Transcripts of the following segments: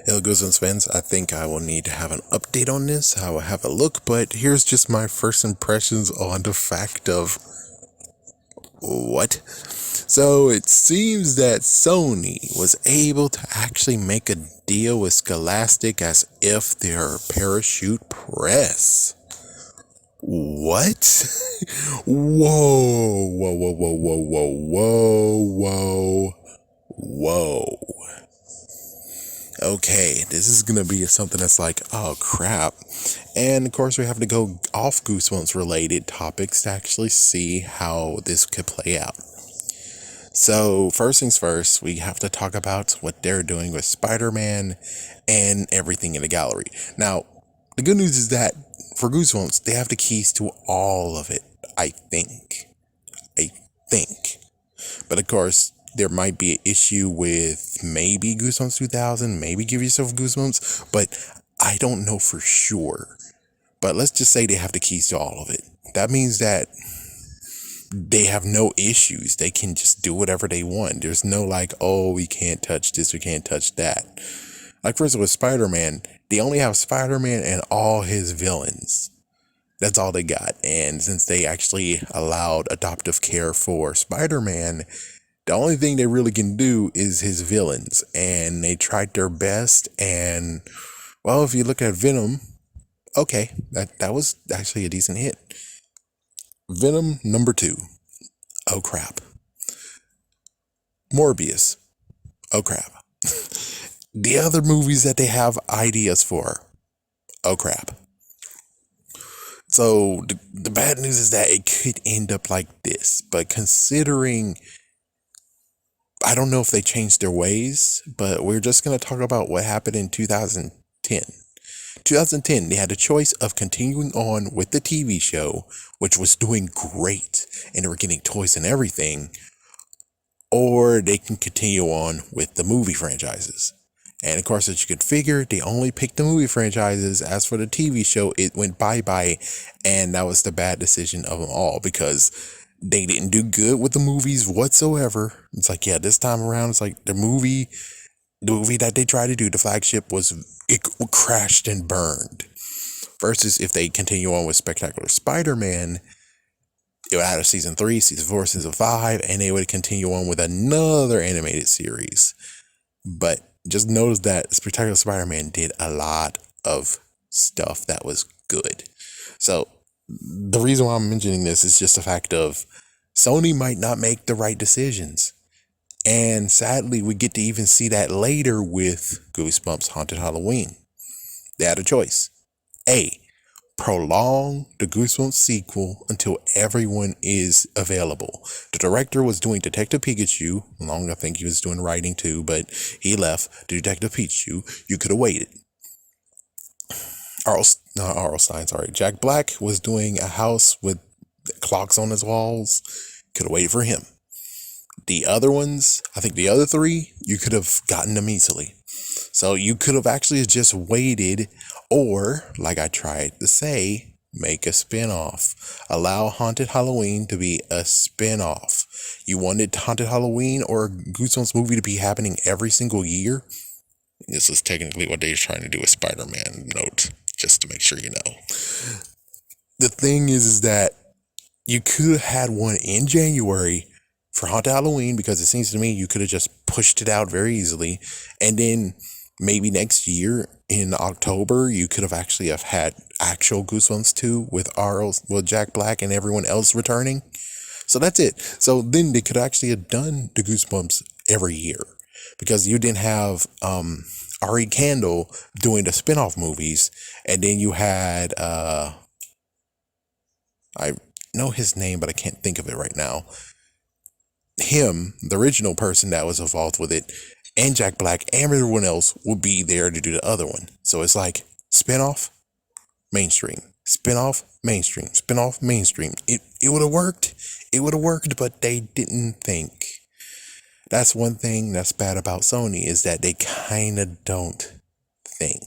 Hello, Goosebumps fans. I think I will need to have an update on this. I will have a look, but here's just my first impressions on the fact of what? So it seems that Sony was able to actually make a deal with Scholastic as if they're parachute press. What? Whoa, whoa, whoa, whoa, whoa, whoa, whoa, whoa, whoa. Okay, this is gonna be something that's like, oh crap. And of course, we have to go off Goosebumps related topics to actually see how this could play out. So, first things first, we have to talk about what they're doing with Spider Man and everything in the gallery. Now, the good news is that for Goosebumps, they have the keys to all of it, I think. I think. But of course, there might be an issue with maybe Goosebumps 2000, maybe Give Yourself Goosebumps, but I don't know for sure. But let's just say they have the keys to all of it. That means that they have no issues. They can just do whatever they want. There's no like, oh, we can't touch this, we can't touch that. Like, for instance, with Spider-Man, they only have Spider-Man and all his villains. That's all they got. And since they actually allowed adoptive care for Spider-Man, the only thing they really can do is his villains. And they tried their best. And, well, if you look at Venom, okay, that was actually a decent hit. Venom number 2. Oh, crap. Morbius. Oh, crap. The other movies that they have ideas for. Oh, crap. So the bad news is that it could end up like this. But considering, I don't know if they changed their ways, but we're just going to talk about what happened in 2010. 2010, they had the choice of continuing on with the TV show, which was doing great, and they were getting toys and everything, or they can continue on with the movie franchises. And of course, as you could figure, they only picked the movie franchises. As for the TV show, it went bye-bye, and that was the bad decision of them all, because they didn't do good with the movies whatsoever. It's like, yeah, this time around, it's like the movie that they tried to do, the flagship, it crashed and burned. Versus if they continue on with Spectacular Spider-Man, it would have season 3, season 4, season 5, and they would continue on with another animated series. But just notice that Spectacular Spider-Man did a lot of stuff that was good. So the reason why I'm mentioning this is just the fact of Sony might not make the right decisions. And sadly, we get to even see that later with Goosebumps Haunted Halloween. They had a choice. A, prolong the Goosebumps sequel until everyone is available. The director was doing Detective Pikachu. I think he was doing writing too, but he left to Detective Pikachu. You could have waited. Jack Black was doing a house with clocks on his walls. Could have waited for him. The other ones, I think the other 3, you could have gotten them easily. So you could have actually just waited, or, like I tried to say, make a spin-off. Allow Haunted Halloween to be a spin-off. You wanted Haunted Halloween or Goosebumps movie to be happening every single year? This is technically what they're trying to do with Spider-Man, note, just to make sure you know. The thing is that you could have had one in January for Haunted Halloween, because it seems to me you could have just pushed it out very easily, and then maybe next year in October you could have actually have had actual Goosebumps 2 with Jack Black and everyone else returning. So that's it. So then they could actually have done the Goosebumps every year, because you didn't have Ari Candle doing the spin-off movies, and then you had I know his name but I can't think of it right now. Him, the original person that was involved with it, and Jack Black and everyone else would be there to do the other one. So it's like spinoff, mainstream, spinoff, mainstream, spinoff, mainstream. It would have worked. It would have worked, but they didn't think. That's one thing that's bad about Sony, is that they kind of don't think.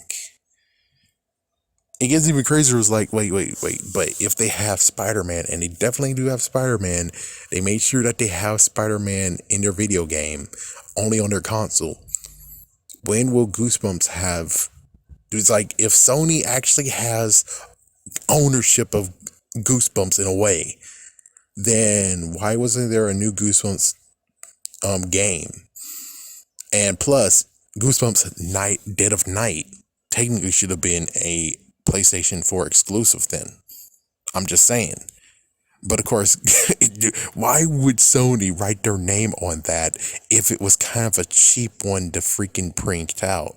It gets even crazier. It's like, wait. But if they have Spider-Man, and they definitely do have Spider-Man, they made sure that they have Spider-Man in their video game, only on their console. When will Goosebumps have? It's like if Sony actually has ownership of Goosebumps in a way, then why wasn't there a new Goosebumps game? And plus, Goosebumps Night Dead of Night technically should have been a PlayStation 4 exclusive then. I'm just saying. But of course, why would Sony write their name on that if it was kind of a cheap one to freaking print out?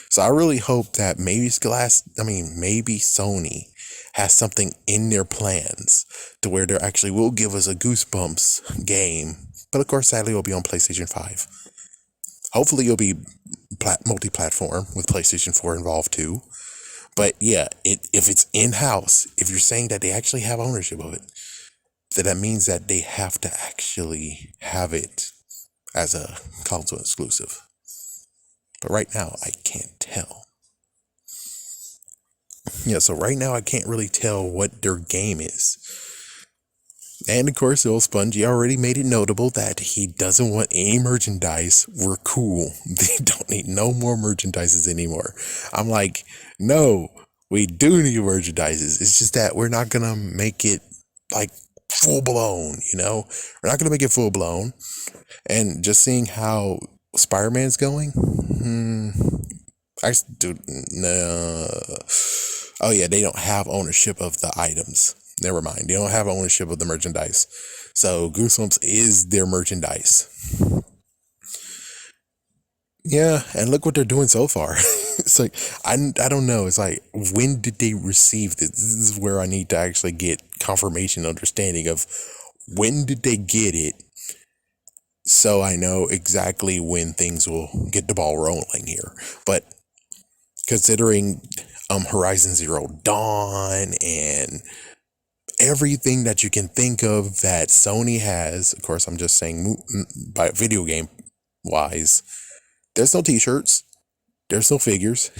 So I really hope that maybe maybe Sony has something in their plans to where they actually will give us a Goosebumps game. But of course, sadly, it'll be on PlayStation 5. Hopefully, it'll be multi-platform with PlayStation 4 involved too. But yeah, if it's in-house, if you're saying that they actually have ownership of it, then that means that they have to actually have it as a console exclusive. But right now, I can't tell. Yeah, so right now, I can't really tell what their game is. And of course, old Spongy already made it notable that he doesn't want any merchandise. We're cool. They don't need no more merchandises anymore. I'm like, no, we do need merchandises. It's just that we're not going to make it like full blown, We're not going to make it full blown. And just seeing how Spider-Man's going, oh yeah, they don't have ownership of the items. Never mind. They don't have ownership of the merchandise. So Goosebumps is their merchandise. Yeah, and look what they're doing so far. It's like, I don't know. It's like, when did they receive this? This is where I need to actually get confirmation, understanding of when did they get it, so I know exactly when things will get the ball rolling here. But considering Horizon Zero Dawn and everything that you can think of that Sony has, of course, I'm just saying by video game wise, there's no t-shirts, there's no figures,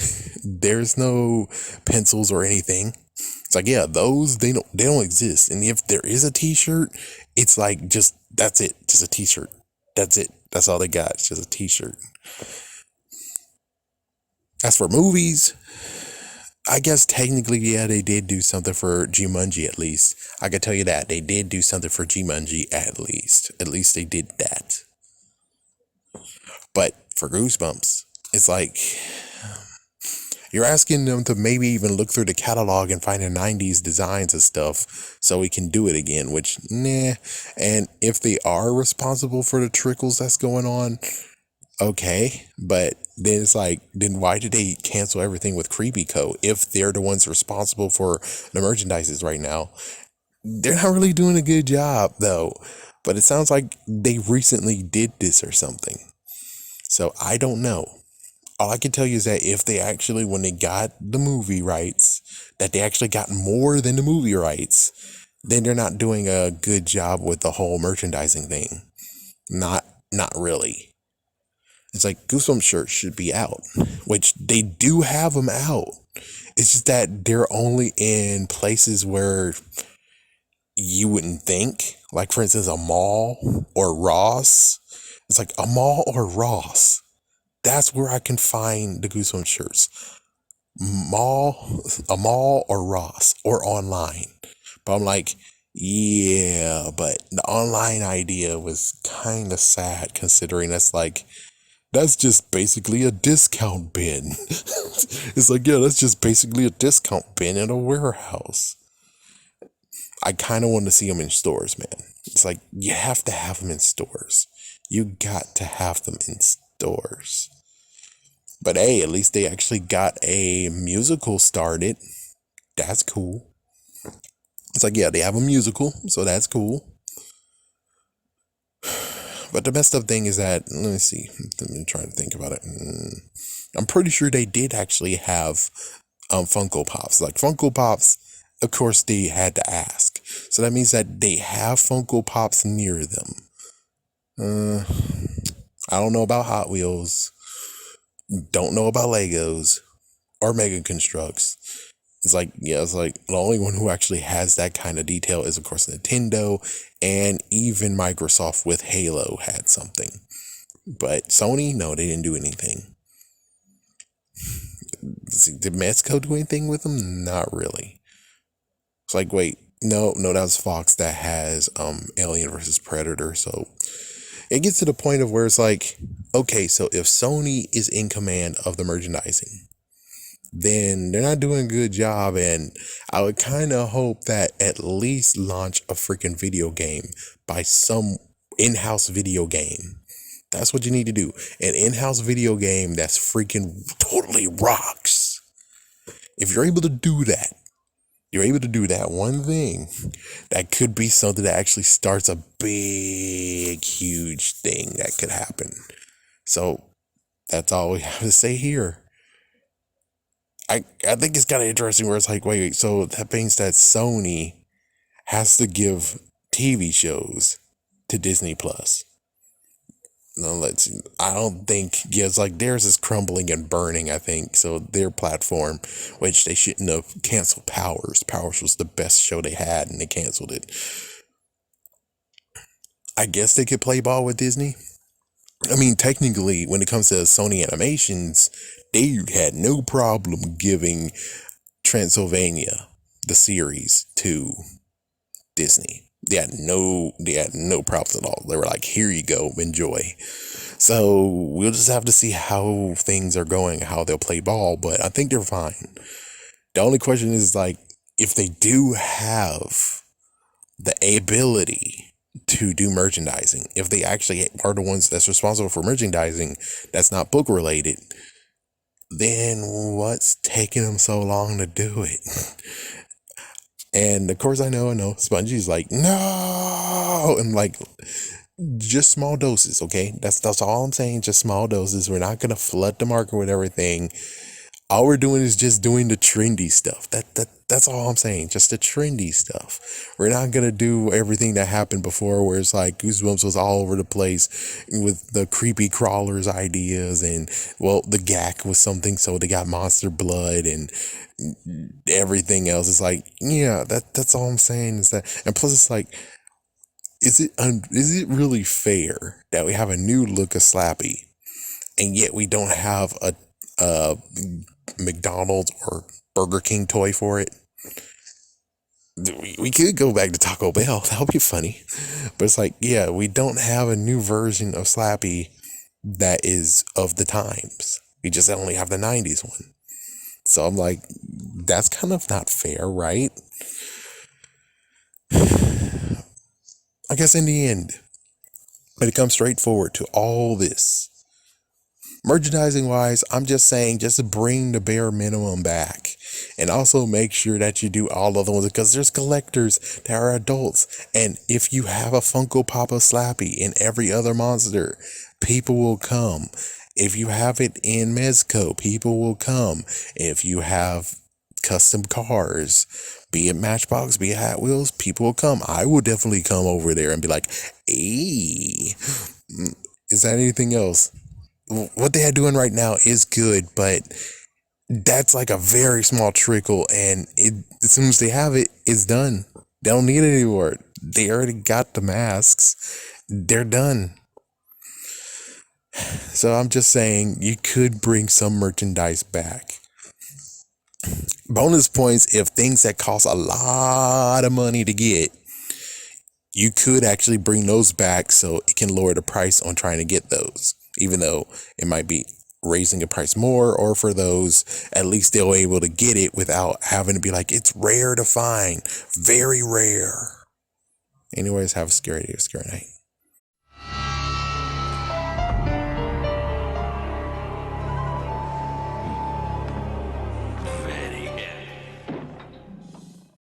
there's no pencils or anything. It's like, yeah, those they don't exist. And if there is a t-shirt, it's like that's it, just a t-shirt. That's it. That's all they got. It's just a t-shirt. As for movies, I guess technically, yeah, they did do something for Jumanji at least. I can tell you that. They did do something for Jumanji at least. At least they did that. But for Goosebumps, it's like, you're asking them to maybe even look through the catalog and find the 90s designs and stuff so we can do it again, which, nah. And if they are responsible for the trickles that's going on, okay, but then it's like, then why did they cancel everything with Creepy Co. if they're the ones responsible for the merchandises right now? They're not really doing a good job though, but it sounds like they recently did this or something. So I don't know. All I can tell you is that if they actually, when they got the movie rights, that they actually got more than the movie rights, then they're not doing a good job with the whole merchandising thing. Not really. It's like Goosebumps shirts should be out, which they do have them out. It's just that they're only in places where you wouldn't think. Like, for instance, a mall or Ross. It's like a mall or Ross. That's where I can find the Goosebumps shirts. A mall or Ross or online. But I'm like, yeah, but the online idea was kind of sad considering that's just basically a discount bin. It's like, yeah, that's just basically a discount bin in a warehouse. I kind of want to see them in stores, man. It's like, you have to have them in stores. You got to have them in stores. But hey, at least they actually got a musical started. That's cool. It's like, yeah, they have a musical, so that's cool. But the messed up thing is that, let me see, let me try to think about it. I'm pretty sure they did actually have Funko Pops. Like Funko Pops, of course, they had to ask. So that means that they have Funko Pops near them. I don't know about Hot Wheels. Don't know about Legos or Mega Constructs. It's like, yeah, it's like the only one who actually has that kind of detail is, of course, Nintendo, and even Microsoft with Halo had something. But Sony, no, they didn't do anything. Did Mezco do anything with them? Not really. It's like, wait, no, that was Fox that has Alien versus Predator. So it gets to the point of where it's like, okay, so if Sony is in command of the merchandising, then they're not doing a good job. And I would kind of hope that at least launch a freaking video game by some in-house video game. That's what you need to do. An in-house video game that's freaking totally rocks. If you're able to do that, you're able to do that one thing, that could be something that actually starts a big, huge thing that could happen. So that's all we have to say here. I think it's kind of interesting where it's like, wait, so that means that Sony has to give TV shows to Disney Plus. No, I don't think, yeah, it's like theirs is crumbling and burning, I think. So their platform, which they shouldn't have canceled Powers. Powers was the best show they had and they canceled it. I guess they could play ball with Disney. I mean, technically, when it comes to Sony Animations, they had no problem giving Transylvania, the series, to Disney. They had no problems at all. They were like, here you go, enjoy. So we'll just have to see how things are going, how they'll play ball, but I think they're fine. The only question is, like, if they do have the ability to do merchandising, if they actually are the ones that's responsible for merchandising that's not book related, then what's taking them so long to do it? And of course I know Spongy's like, no, and like, just small doses, okay? That's all I'm saying, just small doses. We're not gonna flood the market with everything. All we're doing is just doing the trendy stuff. That's all I'm saying. Just the trendy stuff. We're not gonna do everything that happened before, where it's like Goosebumps was all over the place with the creepy crawlers ideas, and well, the GAC was something, so they got monster blood and everything else. It's like, yeah, that's all I'm saying is that. And plus, it's like, is it really fair that we have a new look of Slappy, and yet we don't have a McDonald's or Burger King toy for it? We could go back to Taco Bell. That would be funny. But it's like, yeah, we don't have a new version of Slappy that is of the times. We just only have the 90s one. So I'm like, that's kind of not fair, right? I guess in the end, when it comes straightforward to all this, merchandising wise, I'm just saying, just bring the bare minimum back, and also make sure that you do all of the ones, because there's collectors that are adults, and if you have a Funko Pop of Slappy in every other monster, people will come. If you have it in Mezco, people will come. If you have custom cars, be it Matchbox, be it Hot Wheels, people will come. I will definitely come over there and be like, hey, is that anything else? What they are doing right now is good, but that's like a very small trickle, and as soon as they have it, it's done. They don't need it anymore. They already got the masks. They're done. So I'm just saying, you could bring some merchandise back. Bonus points if things that cost a lot of money to get, you could actually bring those back so it can lower the price on trying to get those, even though it might be raising the price more, or for those, at least they'll be able to get it without having to be like, it's rare to find, very rare. Anyways, have a scary day, scary night.